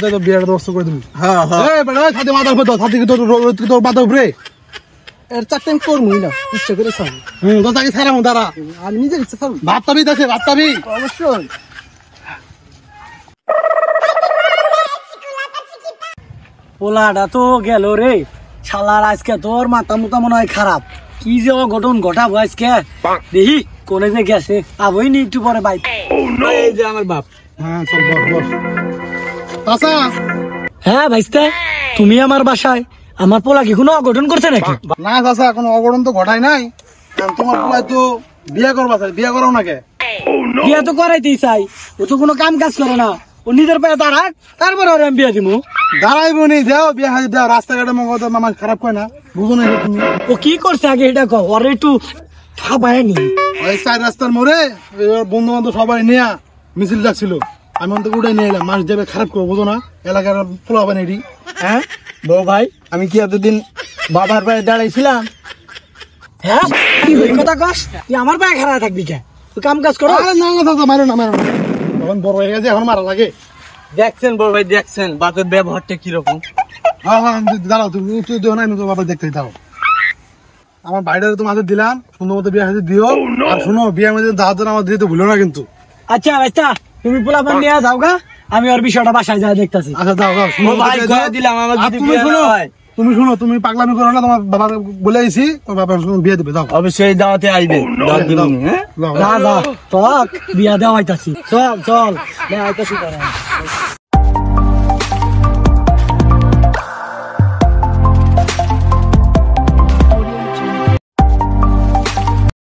তো বিয়ের ব্যবস্থা করে দিবি। হ্যাঁ হ্যাঁ এই বেটা ছাতি মাথার উপর দাও, ছাতি কি তোর মাথার উপরে এর চারটে করবই না, ইচ্ছা করে চাই। তো তাকে ছাড়াম দাঁড়া, আমি নিজের ইচ্ছা চাই। ভাত পাবি দেখে, ভাত পাবি অবশ্যই। পোলাটা তো গেল রে, শালার আজকে তোর মাথা মুতা মনে হয় খারাপ। কি যে অঘটন ঘটাবো আজকে, দেখি কোনে যে গেছে, আবই নি একটু পরে বাইক। এই যে আমার বাপ। হ্যাঁ চল বস বস। আচ্ছা হ্যাঁ ভাইস্তে, তুমি আমার বাসায়, আমার পোলা কি কোনো অঘটন করছে নাকি? না চাচা, কোনো অঘটন তো ঘটাই নাই। তোমার পোলায় তো বিয়ে করবা, বিয়ে করাও নাকি? বিয়ে তো করাইতেই চাই, ও তো কোনো কাম কাজ করে না, ও নিজের পায়ে দাঁড়াক, তারপরে ওর আমি বিয়ে দিবো। দাঁড়াইবো নি, যাও বিয়ে হাজি দাও, রাস্তাঘাটে মঙ্গল আমার খারাপ করে না, বুঝো না তুমি? ও কি করছে আগে এটা কও, ওর একটু ঠাপায় নি। ওই চার রাস্তার মোড়ে বন্ধু বান্ধব সবাই নিয়ে মিছিল ডাকছিল, আমি অন্তত উঠে নিয়ে এলাম। মাস যাবে খারাপ করবো, বুঝো না? এলাকার পোলা হবে না এটি। হ্যাঁ বউ ভাই, আমি কি এতদিন বাবার পায়ে দাঁড়াইছিলাম? হ্যাঁ কি ওই কথা কস, তুই আমার পায়ে খাড়া থাকবি কে? তুই কাম কাজ করো। না না দাদা, মারো না মারো না, এখন বড় হয়ে গেছে, এখন মারা লাগে। দেখছেন বড় ভাই, দেখছেন বাপের ব্যবহারটা কিরকম। হ্যাঁ হ্যাঁ দাঁড়াও, তুমি উঠে দিও না, আমি তো বাবা দেখতে দাও। আমার বাইরে তোমাদের দিলাম, সুন্দর মতো বিয়ে হাতে দিও। আর শোনো, বিয়ের মধ্যে দাঁত আমার দিতে ভুলো না কিন্তু। আচ্ছা আচ্ছা, তুমি পোলা পান নিয়ে যাও গা, আমি ওর বিষয়টা বাসায় যাই দেখতেছি। আচ্ছা দাও দাও, দিলাম আমার তুমি শোনো, তুমি পাগলামি করো না, তোমার বাবার বলে আইছি, তোমার বাবার বিয়ে দেবে। দাও অবশ্যই দাওয়াতে আইবে, বিয়া দেওয়া হইতাছি। চল চল আইতাছি।